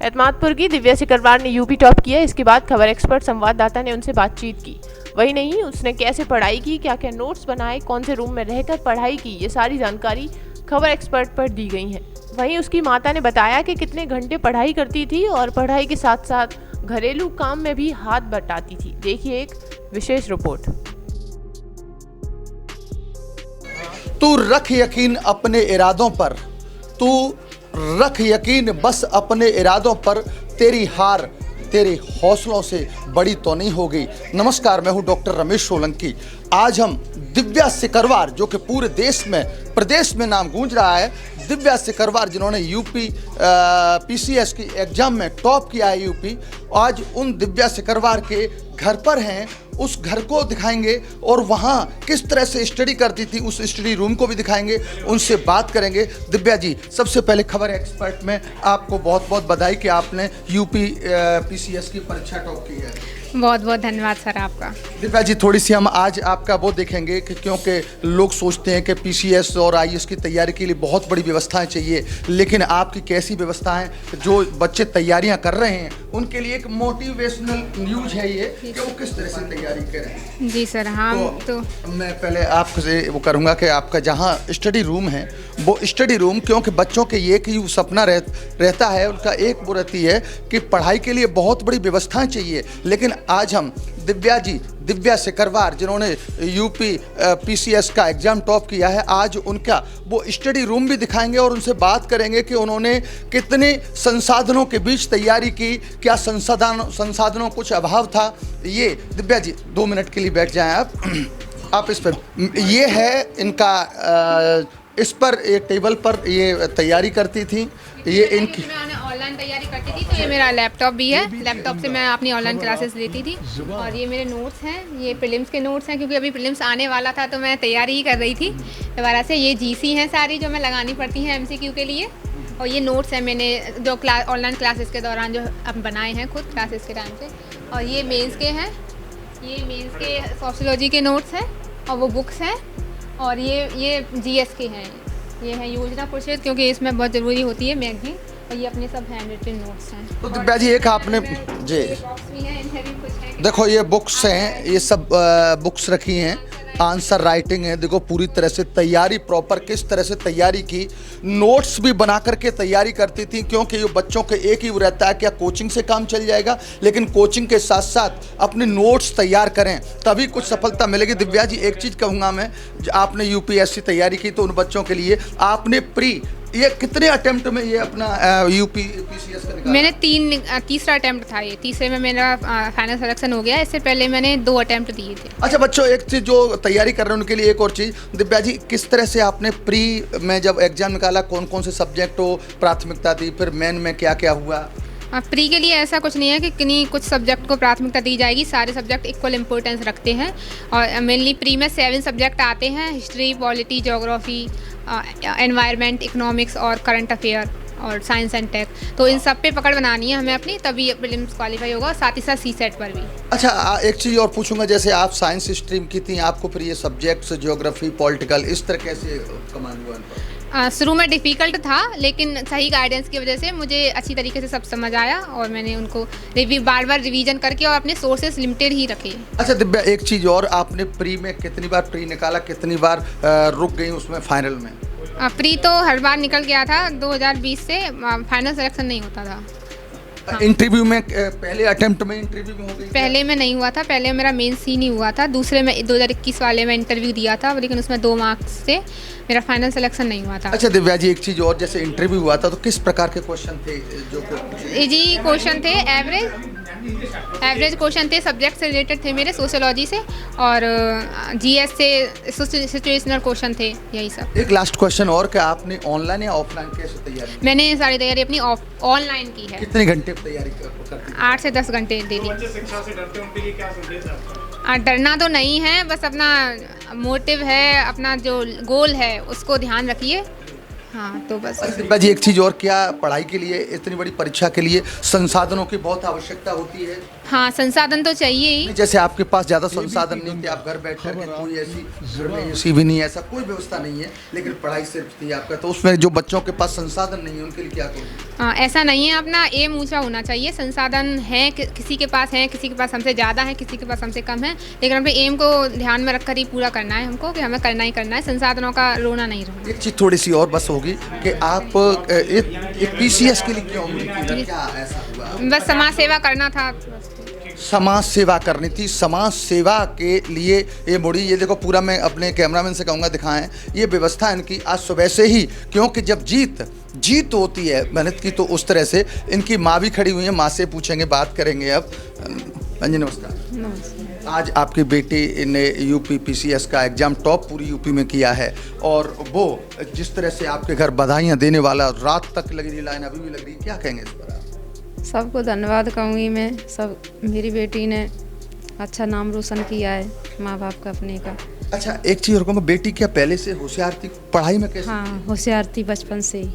एतमादपुर की दिव्या सिकरवार ने UP top किया। इसके बाद खबर एक्सपर्ट संवाददाता ने उनसे बातचीत की। वही नहीं, उसने कैसे पढ़ाई की, क्या क्या नोट्स बनाए, कौन से रूम में रहकर पढ़ाई की, ये सारी जानकारी खबर एक्सपर्ट पर दी गई है। वहीं उसकी माता ने बताया कि कितने घंटे पढ़ाई करती थी और पढ़ाई के साथ साथ घरेलू काम में भी हाथ बटाती थी। देखिए एक विशेष रिपोर्ट। तू रख यकीन अपने इरादों पर, तू रख यकीन बस अपने इरादों पर, तेरी हार तेरे हौसलों से बड़ी तो नहीं होगी। नमस्कार, मैं हूं डॉक्टर रमेश सोलंकी। आज हम दिव्या सिकरवार, जो कि पूरे देश में, प्रदेश में नाम गूंज रहा है, दिव्या सिकरवार जिन्होंने यूपी पीसीएस की एग्जाम में टॉप किया है यूपी, आज उन दिव्या सिकरवार के घर पर हैं। उस घर को दिखाएंगे और वहाँ किस तरह से स्टडी करती थी उस स्टडी रूम को भी दिखाएंगे, उनसे बात करेंगे। दिव्या जी, सबसे पहले खबर एक्सपर्ट में आपको बहुत बहुत बधाई कि आपने यूपी पीसीएस की परीक्षा टॉप की है। बहुत बहुत धन्यवाद सर आपका। दिव्या जी, थोड़ी सी हम आज आपका वो देखेंगे कि क्योंकि लोग सोचते हैं कि पीसीएस और आईएएस की तैयारी के लिए बहुत बड़ी व्यवस्थाएं चाहिए, लेकिन आपकी कैसी व्यवस्थाएं, जो बच्चे तैयारियां कर रहे हैं उनके लिए एक मोटिवेशनल न्यूज है ये कि वो किस तरह से तैयारी करें। जी सर, हाँ तो मैं पहले आपसे वो करूँगा कि आपका जहाँ स्टडी रूम है वो स्टडी रूम, क्योंकि बच्चों के एक ही सपना रहता है, उनका एक वो रहती है कि पढ़ाई के लिए बहुत बड़ी व्यवस्थाएं चाहिए, लेकिन आज हम दिव्या सिकरवार जिन्होंने यूपी पीसीएस का एग्ज़ाम टॉप किया है, आज उनका वो स्टडी रूम भी दिखाएंगे और उनसे बात करेंगे कि उन्होंने कितने संसाधनों के बीच तैयारी की, क्या संसाधनों कुछ अभाव था। ये दिव्या जी 2 मिनट के लिए बैठ जाएं आप इस पर, ये है इनका इस पर एक टेबल पर ये तैयारी करती थी, ये इनकी ऑनलाइन तैयारी करती थी। तो ये मेरा लैपटॉप भी है, लैपटॉप से मैं अपनी ऑनलाइन क्लासेस लेती थी। और ये मेरे नोट्स हैं, ये प्रीलिम्स के नोट्स हैं, क्योंकि अभी प्रीलिम्स आने वाला था तो मैं तैयारी ही कर रही थी दोबारा से। ये जीसी हैं सारी जो मैं लगानी पड़ती हैं एमसीक्यू के लिए। और ये नोट्स हैं मैंने जो ऑनलाइन क्लासेस के दौरान जो अब बनाए हैं खुद क्लासेस के टाइम से। और ये मेंस के हैं, ये मेंस के सोशियोलॉजी के नोट्स हैं और वो बुक्स हैं। और ये जीएस के हैं, ये है योजना परिषद, क्योंकि इसमें बहुत ज़रूरी होती है मैगजीन। और ये अपने सब हैंड रिटन नोट्स हैं। तो दिव्या जी, एक आपने जी देखो ये बुक्स हैं, ये सब बुक्स रखी हैं, आंसर राइटिंग है। देखो पूरी तरह से तैयारी प्रॉपर किस तरह से तैयारी की, नोट्स भी बना करके तैयारी करती थी, क्योंकि ये बच्चों के एक ही वो रहता है क्या कोचिंग से काम चल जाएगा, लेकिन कोचिंग के साथ साथ अपने नोट्स तैयार करें तभी कुछ सफलता मिलेगी। दिव्या जी, एक चीज़ कहूँगा मैं, आपने यूपीएससी तैयारी की तो उन बच्चों के लिए आपने ये कितने अटेम्प्ट में ये अपना यूपी पीसीएस का निकाला? मैंने तीसरा अटेम्प्ट था ये, तीसरे में मेरा फाइनल सिलेक्शन हो गया। इससे पहले मैंने 2 अटेम्प्ट दिए थे। अच्छा बच्चों, एक चीज़ जो तैयारी कर रहे हैं उनके लिए एक और चीज़, दिव्या जी किस तरह से आपने प्री में जब एग्जाम निकाला कौन कौन से सब्जेक्ट को प्राथमिकता दी, फिर मेन में क्या क्या हुआ? प्री के लिए ऐसा कुछ नहीं है कि किन्हीं कुछ सब्जेक्ट को प्राथमिकता दी जाएगी, सारे सब्जेक्ट इक्वल इम्पोर्टेंस रखते हैं। और मेनली प्री में 7 सब्जेक्ट आते हैं, history, polity, geography, environment, economics और करंट अफेयर और साइंस एंड टेक। तो इन सब पे पकड़ बनानी है हमें अपनी, तभी प्रीलिम्स क्वालिफाई होगा, साथ ही साथ सीसेट पर भी। अच्छा, एक चीज़ और पूछूंगा, जैसे आप साइंस स्ट्रीम की थी, आपको फिर ये सब्जेक्ट्स ज्योग्राफी, पॉलिटिकल, इस तरह कैसे कमांड हुआ? शुरू में डिफ़िकल्ट था, लेकिन सही गाइडेंस की वजह से मुझे अच्छी तरीके से सब समझ आया और मैंने उनको बार बार रिवीजन करके और अपने सोर्सेस लिमिटेड ही रखे। अच्छा दिव्या, एक चीज़ और, आपने प्री में कितनी बार प्री निकाला, कितनी बार रुक गई उसमें फाइनल में? प्री तो हर बार निकल गया था, 2020 से फाइनल सिलेक्शन नहीं होता था। हाँ। इंटरव्यू में पहले अटेम्प्ट में इंटरव्यू में हो गई? पहले में नहीं हुआ था, पहले मेरा मेंस ही नहीं हुआ था। दूसरे में 2021 वाले में इंटरव्यू दिया था, लेकिन उसमें 2 मार्क्स से मेरा फाइनल सिलेक्शन नहीं हुआ था। अच्छा दिव्या जी, एक चीज़ और, जैसे इंटरव्यू हुआ था तो किस प्रकार के क्वेश्चन थे जो जी क्वेश्चन थे एवरेज क्वेश्चन थे, सब्जेक्ट से रिलेटेड थे मेरे, सोशियोलॉजी से और जीएस से सिचुएशनल क्वेश्चन थे, यही सब। एक लास्ट क्वेश्चन और, कि आपने ऑनलाइन या ऑफलाइन कैसे तैयारी? मैंने सारी तैयारी अपनी ऑनलाइन की है। कितने घंटे तैयारी करती? 8 से 10 घंटे डेली। डरना तो नहीं है, बस अपना मोटिव है, अपना जो गोल है उसको ध्यान रखिए। हाँ तो बस। दिव्या जी, एक चीज़ और, क्या पढ़ाई के लिए, इतनी बड़ी परीक्षा के लिए संसाधनों की बहुत आवश्यकता होती है? हाँ, संसाधन तो चाहिए ही। जैसे आपके पास ज़्यादा संसाधन नहीं थे, आप घर बैठ कर के कोई ऐसी घर में एसी भी नहीं है, ऐसा कोई व्यवस्था नहीं है, लेकिन पढ़ाई सिर्फ थी आपका, तो उसमें जो बच्चों के पास संसाधन नहीं है उनके लिए क्या करोगे? ऐसा नहीं है, अपना एम ऊंचा होना चाहिए। संसाधन है किसी के पास है, किसी के पास हमसे ज़्यादा है, किसी के पास हमसे कम है, लेकिन अपने एम को ध्यान में रखकर ही पूरा करना है हमको, कि हमें करना ही करना है, संसाधनों का रोना नहीं रोना। एक चीज़ थोड़ी सी और बस होगी कि आप एक PCS के लिए क्यों उम्मीद, क्या ऐसा हुआ? बस समाज सेवा करना था। समाज सेवा करनी थी, समाज सेवा के लिए ये मुड़ी। ये देखो, पूरा मैं अपने कैमरामैन से कहूँगा दिखाएं, ये व्यवस्था इनकी आज सुबह से ही, क्योंकि जब जीत होती है मेहनत की, तो उस तरह से इनकी माँ भी खड़ी हुई है, माँ से पूछेंगे, बात करेंगे। अब जी नमस्कार। आज आपकी बेटी ने UP PCS का एग्ज़ाम टॉप पूरी UP में किया है, और वो जिस तरह से आपके घर बधाइयाँ देने वाला, रात तक लगी रही लाइन, अभी भी लग रही, क्या कहेंगे इस पर आप? सबको धन्यवाद कहूँगी मैं। सब मेरी बेटी ने अच्छा नाम रोशन किया है माँ बाप का, अपने का। अच्छा, एक चीज़ और कहूँगा, बेटी क्या पहले से होशियार थी पढ़ाई में? कैसे? हाँ, होशियार थी बचपन से ही।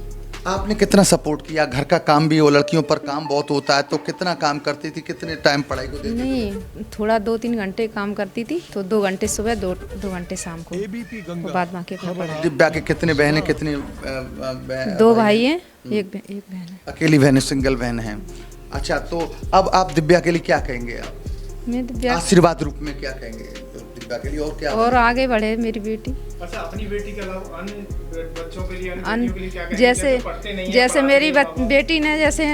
आपने कितना सपोर्ट किया? घर का काम भी, वो लड़कियों पर काम बहुत होता है, तो कितना काम करती थी, कितने टाइम पढ़ाई को देती थी? नहीं, थोड़ा 2-3 घंटे काम करती थी, तो 2 घंटे सुबह, 2 घंटे शाम को, तो बाद बाकी अपना पढ़ाई। दिव्या के कितने बहनें, कितने 2 भाई हैं, एक बहन है। अकेली बहन है, सिंगल बहन है। अच्छा, तो अब आप दिव्या के लिए क्या कहेंगे? आप मैं दिव्या आशीर्वाद रूप में क्या कहेंगे दिव्या के लिए, और क्या? और आगे बढ़े मेरी बेटी। अच्छा, अपनी बेटी के अलावा अन्य बच्चों के लिए, अन्य बेटियों के लिए क्या कहेंगे? जैसे मेरी बेटी ने जैसे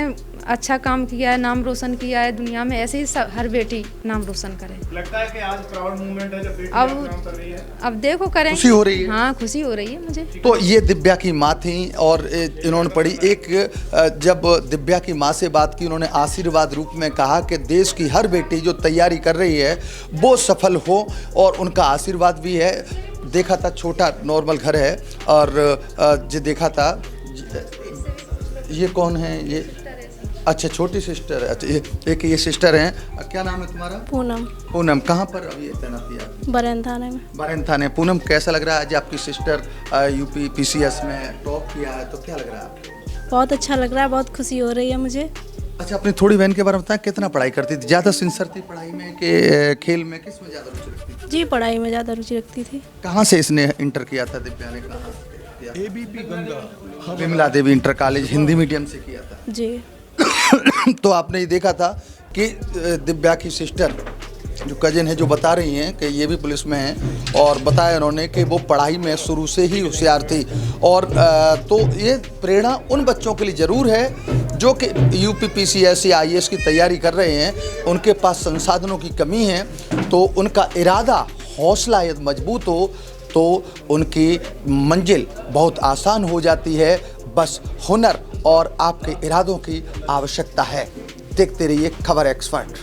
अच्छा काम किया है, नाम रोशन किया है दुनिया में, ऐसे ही हर बेटी नाम रोशन करे। लगता है कि आज प्राउड मूवमेंट है जब बेटी नाम कर रही है। अब देखो करें। खुशी हो रही है? हाँ, खुशी हो रही है मुझे। तो ये दिव्या की माँ थी, और इन्होंने पढ़ी एक, जब दिव्या की माँ से बात की, उन्होंने आशीर्वाद रूप में कहा कि देश की हर बेटी जो तैयारी कर रही है वो सफल हो, और उनका आशीर्वाद भी है। देखा था, छोटा नॉर्मल घर है, और जो देखा था, ये कौन है? ये अच्छा, छोटी सिस्टर है। अच्छा, ये सिस्टर हैं। क्या नाम है तुम्हारा? पूनम। पूनम, कहाँ पर अभी तैनाती है? बरेन थाने में। बरेन थाने। पूनम, कैसा लग रहा है आज आपकी सिस्टर UP PCS में टॉप किया है, तो क्या लग रहा है आपको? बहुत अच्छा लग रहा है, बहुत खुशी हो रही है मुझे। अच्छा, अपनी थोड़ी बहन के बारे में बताएं, कितना पढ़ाई करती थी? ज़्यादा सिंसियर थी पढ़ाई में कि खेल में? किस में ज़्यादा रुचि रखती थी? जी, पढ़ाई में ज़्यादा रुचि रखती थी। कहाँ से इसने इंटर किया था दिव्या ने? कहाँ किया? ABP Ganga, Vimla Devi inter college, Hindi medium से किया था। जी। तो आपने ये देखा था कि दिव्या की सिस्टर जो कजिन है, जो बता रही हैं कि ये भी पुलिस में हैं, और बताया उन्होंने कि वो पढ़ाई में शुरू से ही होशियार थी। और तो ये प्रेरणा उन बच्चों के लिए ज़रूर है जो कि UP PCS या IAS की तैयारी कर रहे हैं, उनके पास संसाधनों की कमी है, तो उनका इरादा, हौसला यदि मजबूत हो तो उनकी मंजिल बहुत आसान हो जाती है। बस हुनर और आपके इरादों की आवश्यकता है। देखते रहिए खबर एक्सपर्ट।